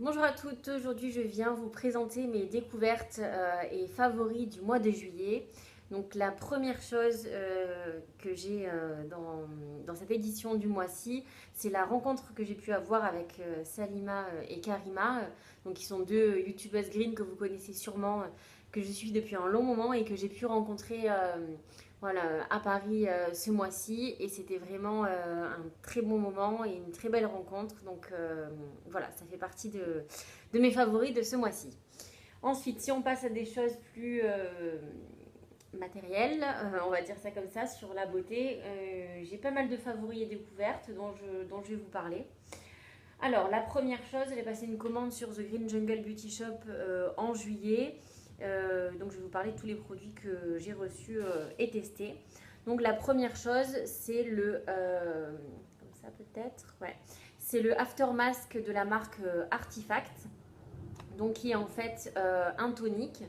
Bonjour à toutes, aujourd'hui je viens vous présenter mes découvertes et favoris du mois de juillet. Donc la première chose que j'ai dans cette édition du mois-ci, c'est la rencontre que j'ai pu avoir avec Salima et Karima, donc qui sont deux youtubeuses green que vous connaissez sûrement, que je suis depuis un long moment et que j'ai pu rencontrer voilà, à Paris ce mois-ci. Et c'était vraiment un très bon moment et une très belle rencontre. Donc voilà, ça fait partie de mes favoris de ce mois-ci. Ensuite, si on passe à des choses plus matérielles, on va dire ça comme ça, sur la beauté, j'ai pas mal de favoris et découvertes dont je vais vous parler. Alors, la première chose, j'ai passé une commande sur The Green Jungle Beauty Shop en juillet. Donc, je vais vous parler de tous les produits que j'ai reçus et testés. Donc, la première chose, c'est comme ça peut-être, ouais. C'est le After Mask de la marque Artifact. Donc, qui est en fait un tonique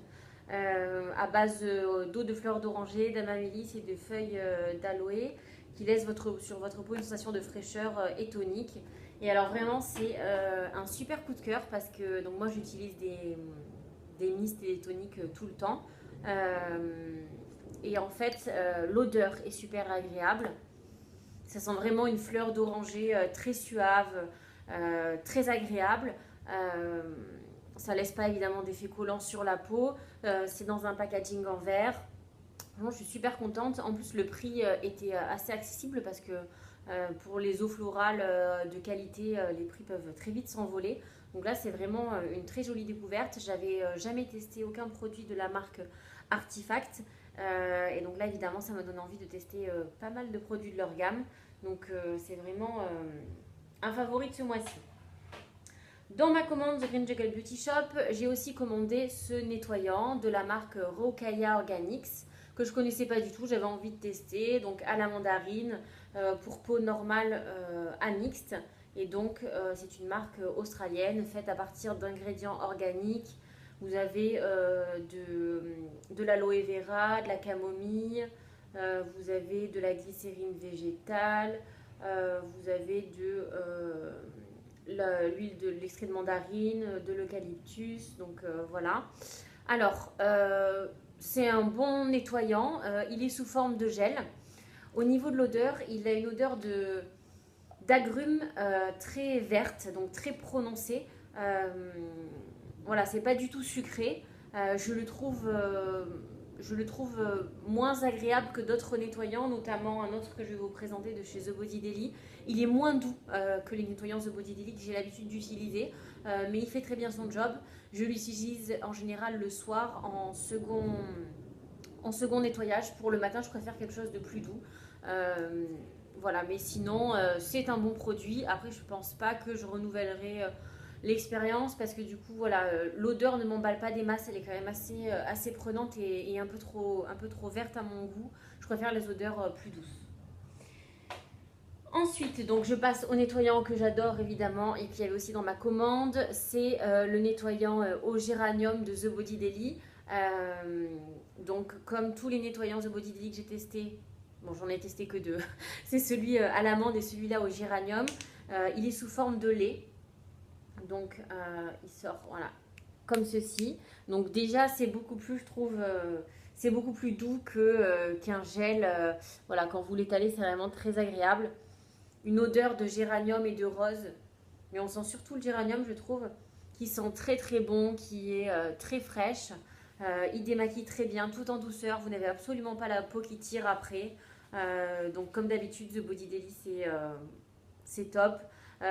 à base d'eau de fleurs d'oranger, d'amamélis et de feuilles d'aloe qui laisse sur votre peau une sensation de fraîcheur et tonique. Et alors vraiment c'est un super coup de cœur parce que donc moi j'utilise des mists et des toniques tout le temps. Et en fait l'odeur est super agréable. Ça sent vraiment une fleur d'oranger très suave, très agréable. Euh, Ça laisse pas évidemment d'effet collant sur la peau. C'est dans un packaging en verre. Vraiment, je suis super contente. En plus, le prix était assez accessible parce que pour les eaux florales de qualité, les prix peuvent très vite s'envoler. Donc là, c'est vraiment une très jolie découverte. J'avais jamais testé aucun produit de la marque Artifact. Et donc là, évidemment, ça me donne envie de tester pas mal de produits de leur gamme. Donc c'est vraiment un favori de ce mois-ci. Dans ma commande The Green Jungle Beauty Shop, j'ai aussi commandé ce nettoyant de la marque Rokaya Organics que je connaissais pas du tout, j'avais envie de tester. Donc à la mandarine pour peau normale à mixte. Et donc c'est une marque australienne faite à partir d'ingrédients organiques. Vous avez de l'aloe vera, de la camomille, vous avez de la glycérine végétale, vous avez l'huile de l'extrait de mandarine, de l'eucalyptus, donc voilà. Alors, c'est un bon nettoyant, il est sous forme de gel. Au niveau de l'odeur, il a une odeur d'agrumes très verte, donc très prononcée. Euh, voilà, c'est pas du tout sucré. Je le trouve moins agréable que d'autres nettoyants, notamment un autre que je vais vous présenter de chez The Body Deli. Il est moins doux que les nettoyants The Body Deli que j'ai l'habitude d'utiliser, mais il fait très bien son job. Je l'utilise en général le soir en second nettoyage. Pour le matin, je préfère quelque chose de plus doux. Euh, voilà, mais sinon, c'est un bon produit. Après, je pense pas que je renouvellerai l'expérience parce que du coup, voilà, l'odeur ne m'emballe pas des masses. Elle est quand même assez prenante et un peu trop verte à mon goût. Je préfère les odeurs plus douces. Ensuite, donc je passe au nettoyant que j'adore évidemment et qui est aussi dans ma commande. C'est le nettoyant au géranium de The Body Deli. Donc comme tous les nettoyants The Body Deli que j'ai testés, bon j'en ai testé que deux, c'est celui à l'amande et celui-là au géranium. Il est sous forme de lait. Donc il sort voilà comme ceci. Donc déjà c'est beaucoup plus, je trouve, c'est beaucoup plus doux qu'un gel. Voilà, quand vous l'étalez c'est vraiment très agréable, une odeur de géranium et de rose. Mais on sent surtout le géranium, je trouve, qui sent très très bon, qui est très fraîche. Il démaquille très bien, tout en douceur. Vous n'avez absolument pas la peau qui tire après. Donc comme d'habitude, The Body Deli, c'est top.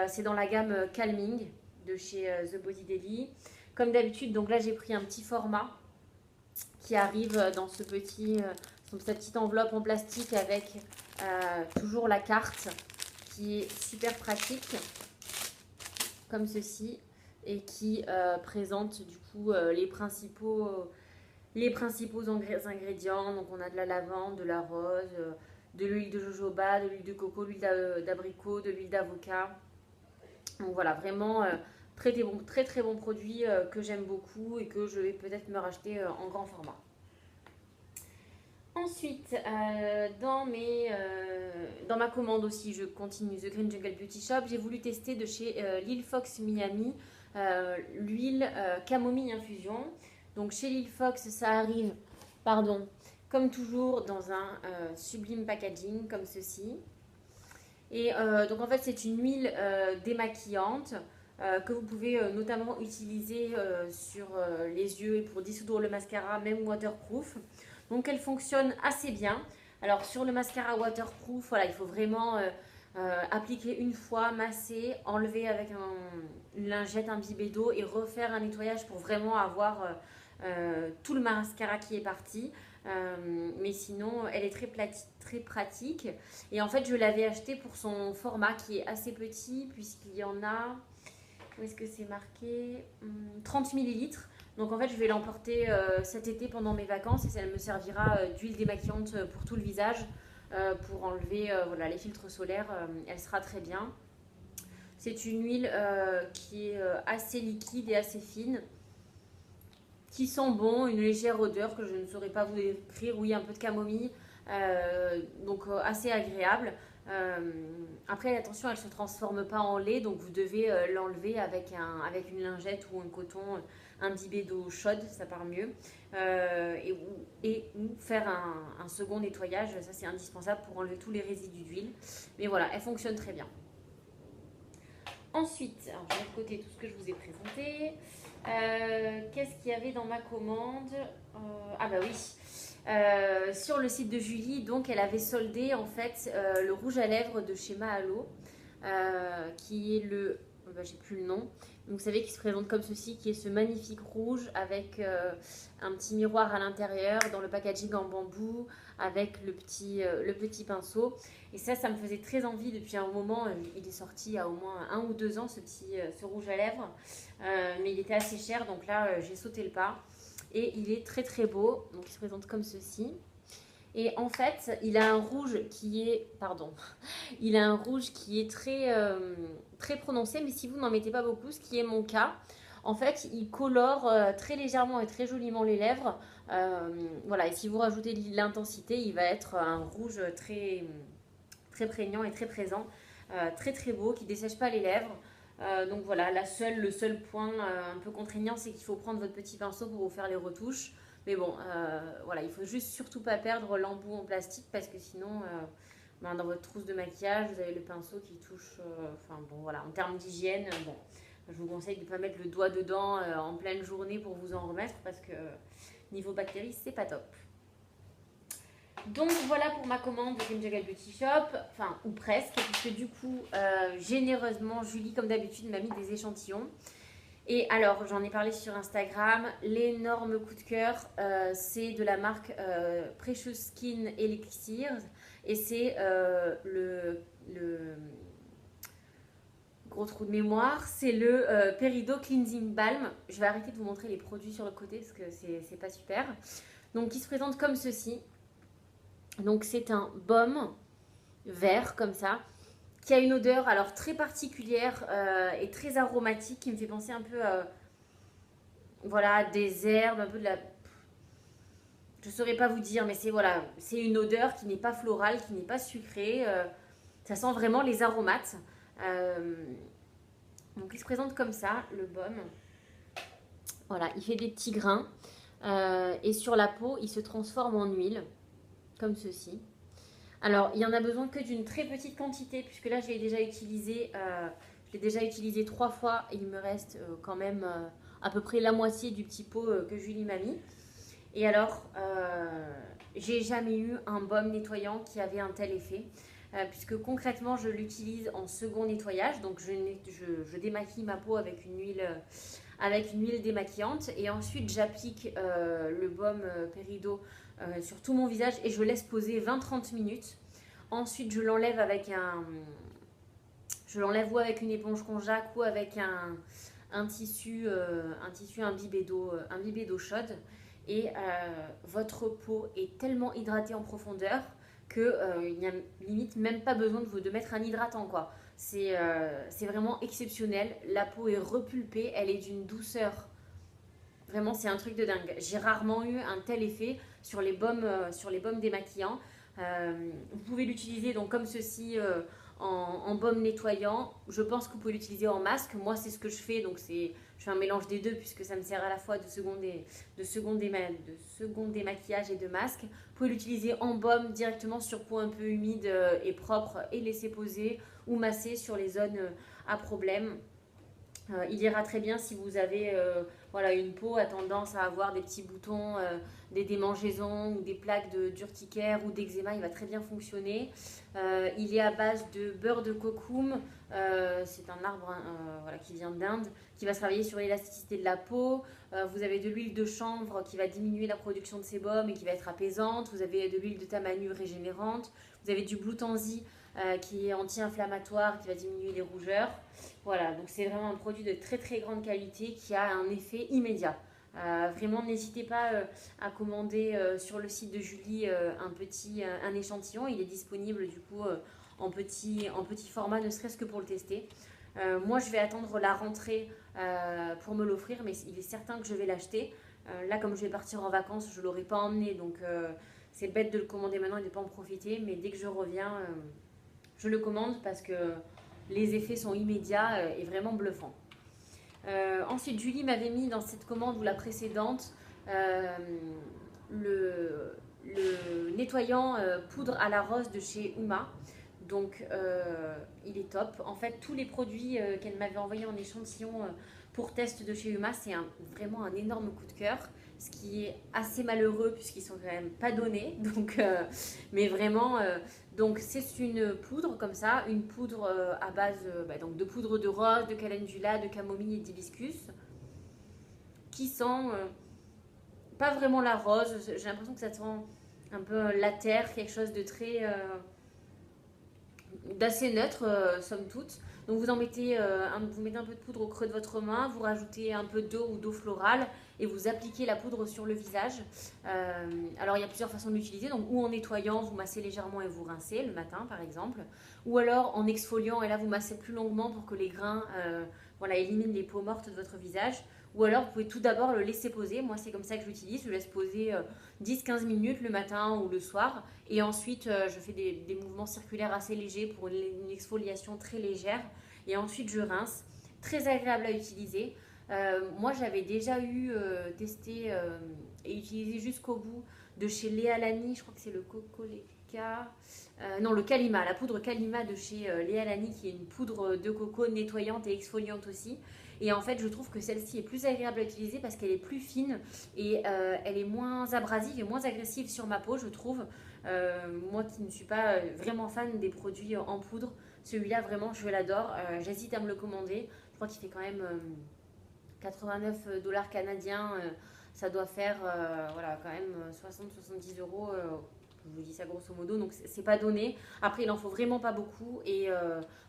C'est dans la gamme Calming de chez The Body Deli. Comme d'habitude, donc là j'ai pris un petit format qui arrive dans cette petite enveloppe en plastique avec toujours la carte qui est super pratique, comme ceci, et qui présente du coup les principaux ingrédients. Donc on a de la lavande, de la rose, de l'huile de jojoba, de l'huile de coco, de l'huile d'abricot, de l'huile d'avocat. Donc voilà, vraiment très très bon produit que j'aime beaucoup et que je vais peut-être me racheter en grand format. Ensuite, dans ma commande aussi, je continue The Green Jungle Beauty Shop. J'ai voulu tester de chez Lil Fox Miami l'huile camomille infusion. Donc chez Lil Fox, ça arrive, pardon, comme toujours dans un sublime packaging comme ceci. Et donc en fait c'est une huile démaquillante que vous pouvez notamment utiliser sur les yeux et pour dissoudre le mascara, même waterproof. Donc elle fonctionne assez bien. Alors sur le mascara waterproof, voilà, il faut vraiment appliquer une fois, masser, enlever avec une lingette imbibée d'eau et refaire un nettoyage pour vraiment avoir tout le mascara qui est parti. Mais sinon, elle est très pratique. Et en fait, je l'avais acheté pour son format qui est assez petit, puisqu'il y en a, où est-ce que c'est marqué 30 millilitres. Donc en fait, je vais l'emporter cet été pendant mes vacances et ça me servira d'huile démaquillante pour tout le visage, pour enlever voilà, les filtres solaires. Elle sera très bien. C'est une huile qui est assez liquide et assez fine, qui sent bon, une légère odeur que je ne saurais pas vous décrire. Oui, un peu de camomille, donc assez agréable. Après, attention, elle ne se transforme pas en lait, donc vous devez l'enlever avec une lingette ou un coton imbibé d'eau chaude, ça part mieux. Ou faire un second nettoyage, ça c'est indispensable pour enlever tous les résidus d'huile. Mais voilà, elle fonctionne très bien. Ensuite, alors, je mets de côté tout ce que je vous ai présenté. Qu'est-ce qu'il y avait dans ma commande? Ah bah oui, sur le site de Julie, donc elle avait soldé en fait le rouge à lèvres de chez Mahalo, qui est le, j'ai plus le nom, donc vous savez qui se présente comme ceci, qui est ce magnifique rouge avec un petit miroir à l'intérieur, dans le packaging en bambou, avec le petit pinceau. Et ça me faisait très envie depuis un moment. Il est sorti il y a au moins 1 ou 2 ans, ce rouge à lèvres. Mais il était assez cher, donc là, j'ai sauté le pas. Et il est très très beau. Donc il se présente comme ceci. Et en fait, il a un rouge qui est... Pardon. Il a un rouge qui est très prononcé, mais si vous n'en mettez pas beaucoup, ce qui est mon cas, en fait, il colore très légèrement et très joliment les lèvres. Voilà, et si vous rajoutez l'intensité, il va être un rouge très prégnant et très présent, très très beau, qui ne dessèche pas les lèvres. Donc voilà, le seul point un peu contraignant, c'est qu'il faut prendre votre petit pinceau pour vous faire les retouches. Mais bon, voilà, il faut juste surtout pas perdre l'embout en plastique parce que sinon, dans votre trousse de maquillage, vous avez le pinceau qui touche. Enfin bon, voilà, en termes d'hygiène, bon, je vous conseille de ne pas mettre le doigt dedans en pleine journée pour vous en remettre parce que niveau bactéries, c'est pas top. Donc voilà pour ma commande de Kim Jagger Beauty Shop, enfin ou presque, puisque du coup, généreusement, Julie, comme d'habitude, m'a mis des échantillons. Et alors, j'en ai parlé sur Instagram, l'énorme coup de cœur, c'est de la marque Precious Skin Elixirs. Et c'est le gros trou de mémoire, c'est le Peridot Cleansing Balm. Je vais arrêter de vous montrer les produits sur le côté parce que c'est pas super. Donc, qui se présente comme ceci. Donc, c'est un baume vert comme ça, qui a une odeur alors très particulière et très aromatique, qui me fait penser un peu voilà, des herbes, un peu de la... Je ne saurais pas vous dire, mais c'est voilà, c'est une odeur qui n'est pas florale, qui n'est pas sucrée. Ça sent vraiment les aromates. Donc il se présente comme ça, le baume. Voilà, il fait des petits grains. Et sur la peau, il se transforme en huile, comme ceci. Alors, il y en a besoin que d'une très petite quantité, puisque là, je l'ai déjà utilisé 3 fois. Et il me reste quand même à peu près la moitié du petit pot que Julie m'a mis. Et alors, j'ai jamais eu un baume nettoyant qui avait un tel effet. Puisque concrètement, je l'utilise en second nettoyage. Donc, je démaquille ma peau avec une huile démaquillante. Et ensuite, j'applique le baume Peridot sur tout mon visage et je laisse poser 20-30 minutes. Ensuite, je l'enlève ou avec une éponge konjac ou avec un tissu imbibé d'eau chaude. Et votre peau est tellement hydratée en profondeur qu'il n'y a limite même pas besoin de mettre un hydratant, quoi. C'est vraiment exceptionnel. La peau est repulpée, elle est d'une douceur. Vraiment, c'est un truc de dingue. J'ai rarement eu un tel effet sur les baumes démaquillants. Vous pouvez l'utiliser donc comme ceci en baume nettoyant. Je pense que vous pouvez l'utiliser en masque. Moi, c'est ce que je fais. Donc, je fais un mélange des deux puisque ça me sert à la fois de seconde démaquillage et de masque. Vous pouvez l'utiliser en baume directement sur peau un peu humide et propre et laisser poser ou masser sur les zones à problème. Il ira très bien si vous avez voilà, une peau à tendance à avoir des petits boutons, des démangeaisons ou des plaques d'urticaire ou d'eczéma. Il va très bien fonctionner. Il est à base de beurre de cocoum. C'est un arbre voilà, qui vient d'Inde, qui va travailler sur l'élasticité de la peau. Vous avez de l'huile de chanvre qui va diminuer la production de sébum et qui va être apaisante. Vous avez de l'huile de tamanu régénérante. Vous avez du blue tansy qui est anti-inflammatoire, qui va diminuer les rougeurs. Voilà, donc c'est vraiment un produit de très très grande qualité qui a un effet immédiat. Vraiment, n'hésitez pas à commander sur le site de Julie un échantillon. Il est disponible du coup en petit format, ne serait-ce que pour le tester. Moi, je vais attendre la rentrée pour me l'offrir, mais il est certain que je vais l'acheter. Là, comme je vais partir en vacances, je ne l'aurai pas emmené, donc c'est bête de le commander maintenant et de ne pas en profiter. Mais dès que je reviens, je le commande parce que les effets sont immédiats et vraiment bluffants. Ensuite, Julie m'avait mis dans cette commande ou la précédente le nettoyant poudre à la rose de chez Uma. Donc, il est top. En fait, tous les produits qu'elle m'avait envoyés en échantillon pour test de chez Uma, c'est vraiment un énorme coup de cœur. Ce qui est assez malheureux puisqu'ils sont quand même pas donnés. Donc, mais vraiment, donc c'est une poudre comme ça, une poudre à base donc de poudre de rose, de calendula, de camomille et d'hibiscus, qui sent pas vraiment la rose. J'ai l'impression que ça sent un peu la terre, quelque chose de très d'assez neutre, somme toute. Donc vous mettez un peu de poudre au creux de votre main, vous rajoutez un peu d'eau ou d'eau florale et vous appliquez la poudre sur le visage. Alors il y a plusieurs façons de l'utiliser, donc ou en nettoyant, vous massez légèrement et vous rincez le matin par exemple, ou alors en exfoliant et là vous massez plus longuement pour que les grains voilà, éliminent les peaux mortes de votre visage. Ou alors vous pouvez tout d'abord le laisser poser, moi c'est comme ça que je l'utilise, je laisse poser 10-15 minutes le matin ou le soir et ensuite je fais des mouvements circulaires assez légers pour une exfoliation très légère et ensuite je rince. Très agréable à utiliser. Moi j'avais déjà testé et utilisé jusqu'au bout de chez Léa Lani, je crois que c'est le Coccoleka, non le Kalima, la poudre Kalima de chez Léa Lani qui est une poudre de coco nettoyante et exfoliante aussi. Et en fait, je trouve que celle-ci est plus agréable à utiliser parce qu'elle est plus fine et elle est moins abrasive et moins agressive sur ma peau, je trouve. Moi qui ne suis pas vraiment fan des produits en poudre, celui-là, vraiment, je l'adore. J'hésite à me le commander. Je crois qu'il fait quand même 89 $ canadiens. Ça doit faire voilà, quand même 60-70 euros. Je vous dis ça grosso modo, donc c'est pas donné. Après, il en faut vraiment pas beaucoup et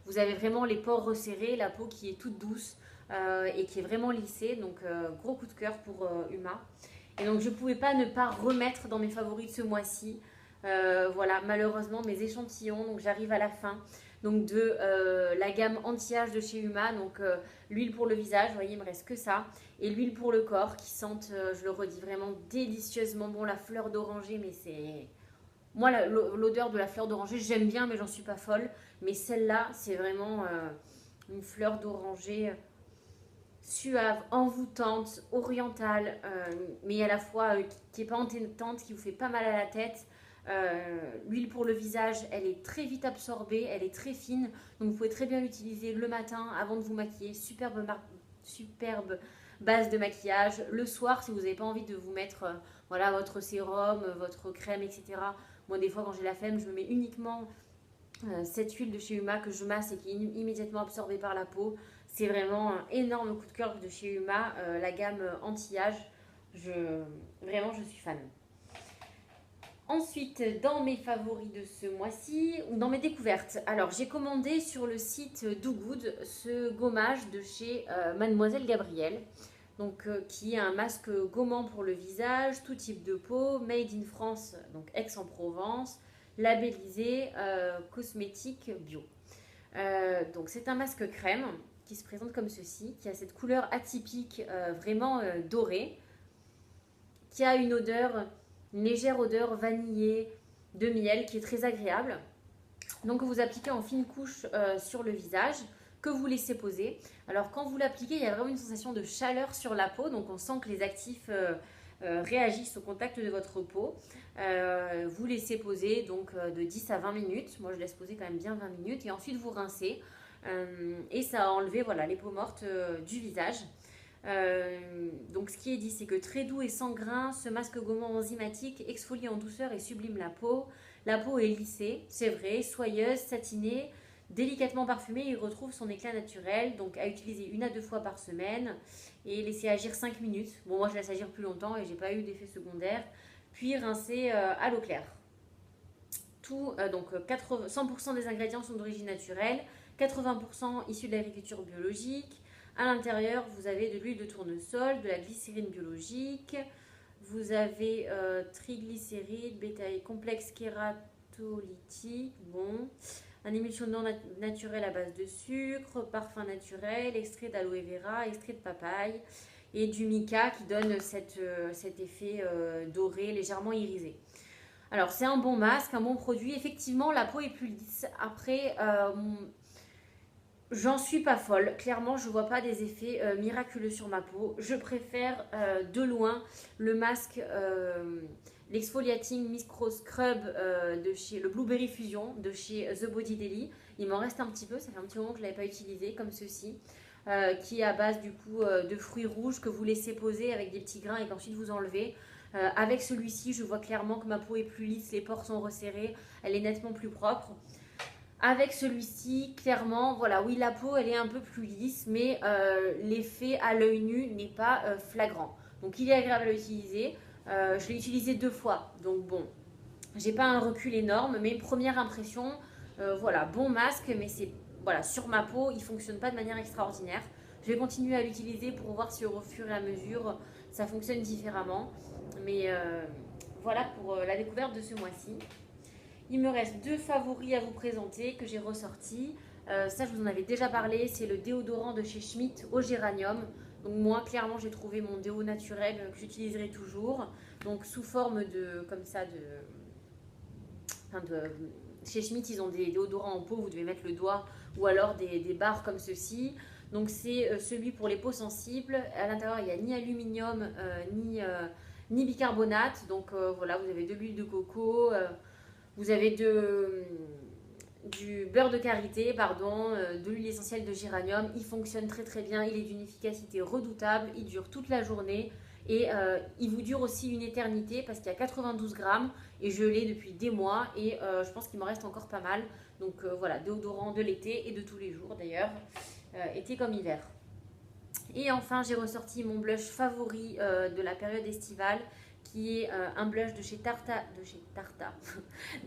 vous avez vraiment les pores resserrés, la peau qui est toute douce et qui est vraiment lissée. Donc, gros coup de cœur pour Uma. Et donc, je pouvais pas ne pas remettre dans mes favoris de ce mois-ci. Voilà, malheureusement, mes échantillons. Donc, j'arrive à la fin. Donc, de la gamme anti-âge de chez Uma. Donc, l'huile pour le visage, vous voyez, il me reste que ça. Et l'huile pour le corps qui sente, je le redis, vraiment délicieusement bon. La fleur d'oranger, mais c'est... Moi, l'odeur de la fleur d'oranger, j'aime bien, mais j'en suis pas folle. Mais celle-là, c'est vraiment une fleur d'oranger suave, envoûtante, orientale, mais à la fois qui n'est pas entêtante, qui vous fait pas mal à la tête. L'huile pour le visage, elle est très vite absorbée, elle est très fine, donc vous pouvez très bien l'utiliser le matin avant de vous maquiller. Superbe base de maquillage. Le soir, si vous n'avez pas envie de vous mettre voilà, votre sérum, votre crème, etc. Moi, des fois, quand j'ai la flemme, je me mets uniquement cette huile de chez Uma que je masse et qui est immédiatement absorbée par la peau. C'est vraiment un énorme coup de cœur de chez Uma, la gamme anti-âge. Vraiment, je suis fan. Ensuite, dans mes favoris de ce mois-ci, ou dans mes découvertes, alors j'ai commandé sur le site Do Good ce gommage de chez Mademoiselle Gabrielle, donc, qui est un masque gommant pour le visage, tout type de peau, made in France, donc Aix-en-Provence, labellisé cosmétique bio. Donc c'est un masque crème qui se présente comme ceci, qui a cette couleur atypique vraiment dorée, qui a une légère odeur vanillée de miel qui est très agréable. Donc vous appliquez en fine couche sur le visage que vous laissez poser. Alors quand vous l'appliquez, il y a vraiment une sensation de chaleur sur la peau, donc on sent que les actifs réagissent au contact de votre peau. Vous laissez poser donc de 10 à 20 minutes. Moi je laisse poser quand même bien 20 minutes et ensuite vous rincez. Et ça a enlevé voilà, les peaux mortes du visage. Donc ce qui est dit, c'est que très doux et sans grains, ce masque gommant enzymatique exfolie en douceur et sublime la peau. La peau est lissée, c'est vrai, soyeuse, satinée, délicatement parfumée. Il retrouve son éclat naturel, donc à utiliser 1 à 2 fois par semaine et laisser agir 5 minutes. Bon, moi je laisse agir plus longtemps et j'ai pas eu d'effet secondaire. Puis rincer à l'eau claire. Donc 100% des ingrédients sont d'origine naturelle, 80% issus de l'agriculture biologique. À l'intérieur, vous avez de l'huile de tournesol, de la glycérine biologique, vous avez triglycérides, complexe kératolytique, bon, un émulsionnant naturel à base de sucre, parfum naturel, extrait d'aloe vera, extrait de papaye et du mica qui donne cet effet doré, légèrement irisé. Alors, c'est un bon masque, un bon produit. Effectivement, la peau est plus lisse. Après, j'en suis pas folle. Clairement, je vois pas des effets miraculeux sur ma peau. Je préfère de loin le masque, l'exfoliating micro scrub de chez le Blueberry Fusion de chez The Body Daily. Il m'en reste un petit peu. Ça fait un petit moment que je l'avais pas utilisé, comme ceci. Qui est à base du coup de fruits rouges que vous laissez poser avec des petits grains et qu'ensuite vous enlevez. Avec celui-ci, je vois clairement que ma peau est plus lisse, les pores sont resserrés, elle est nettement plus propre. Avec celui-ci, clairement, voilà, oui, la peau, elle est un peu plus lisse, mais l'effet à l'œil nu n'est pas flagrant. Donc, il est agréable à utiliser. Je l'ai utilisé 2 fois, donc bon, j'ai pas un recul énorme, mais première impression, voilà, bon masque, mais c'est voilà, sur ma peau, il fonctionne pas de manière extraordinaire. Je vais continuer à l'utiliser pour voir si au fur et à mesure, ça fonctionne différemment. Mais voilà pour la découverte de ce mois-ci. Il me reste 2 favoris à vous présenter que j'ai ressortis. Ça, je vous en avais déjà parlé. C'est le déodorant de chez Schmitt au géranium. Donc moi, clairement, j'ai trouvé mon déo naturel que j'utiliserai toujours. Donc sous forme de, comme ça, chez Schmitt, ils ont des déodorants en peau. Vous devez mettre le doigt ou alors des barres comme ceci. Donc c'est celui pour les peaux sensibles. À l'intérieur, il n'y a ni aluminium ni bicarbonate. Donc voilà, vous avez de l'huile de coco, vous avez du beurre de karité, pardon, de l'huile essentielle de géranium. Il fonctionne très très bien, il est d'une efficacité redoutable, il dure toute la journée et il vous dure aussi une éternité parce qu'il y a 92 grammes et je l'ai depuis des mois et je pense qu'il m'en reste encore pas mal. Donc voilà, déodorant de l'été et de tous les jours d'ailleurs, été comme hiver. Et enfin, j'ai ressorti mon blush favori de la période estivale, qui est un blush de chez de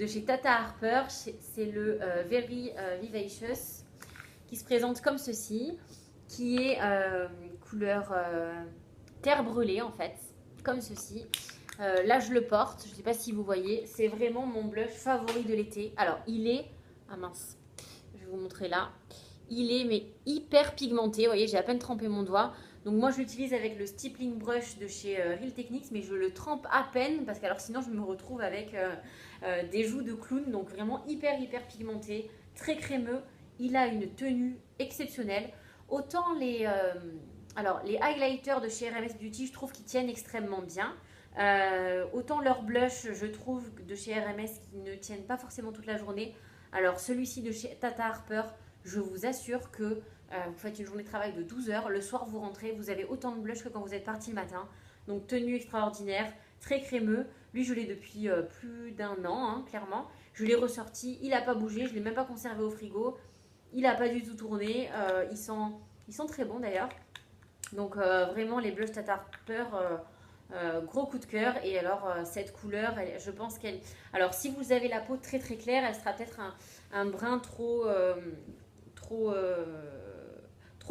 chez Tata Harper. C'est le Very Vivacious, qui se présente comme ceci, qui est couleur terre brûlée en fait, comme ceci. Là, je le porte, je ne sais pas si vous voyez, c'est vraiment mon blush favori de l'été. Alors, il est, ah mince, je vais vous montrer là. Il est mais hyper pigmenté, vous voyez, j'ai à peine trempé mon doigt. Donc moi je l'utilise avec le stippling brush de chez Real Techniques, mais je le trempe à peine parce que alors sinon je me retrouve avec des joues de clown. Donc vraiment hyper pigmenté, très crémeux. Il a une tenue exceptionnelle. Autant les highlighters de chez RMS Beauty, je trouve qu'ils tiennent extrêmement bien. Autant leurs blush, je trouve de chez RMS qui ne tiennent pas forcément toute la journée. Alors celui-ci de chez Tata Harper, je vous assure que vous faites une journée de travail de 12 heures, le soir vous rentrez, vous avez autant de blush que quand vous êtes parti le matin. Donc tenue extraordinaire, très crémeux. Lui je l'ai depuis plus d'1 an, hein, clairement. Je l'ai ressorti, il n'a pas bougé, je ne l'ai même pas conservé au frigo. Il n'a pas du tout tourné, ils sont très bons d'ailleurs. Donc vraiment les blushs Tata Harper, gros coup de cœur. Et alors cette couleur, je pense qu'elle... Alors si vous avez la peau très claire, elle sera peut-être un brin trop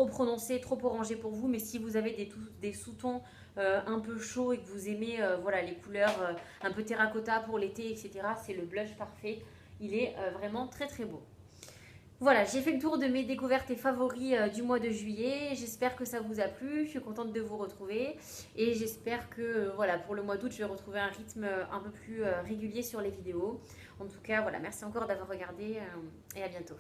prononcé, trop orangé pour vous, mais si vous avez des sous-tons un peu chauds et que vous aimez voilà, les couleurs un peu terracotta pour l'été, etc., c'est le blush parfait. Il est vraiment très beau. Voilà, j'ai fait le tour de mes découvertes et favoris du mois de juillet. J'espère que ça vous a plu. Je suis contente de vous retrouver. Et j'espère que voilà, pour le mois d'août, je vais retrouver un rythme un peu plus régulier sur les vidéos. En tout cas, voilà, merci encore d'avoir regardé et à bientôt.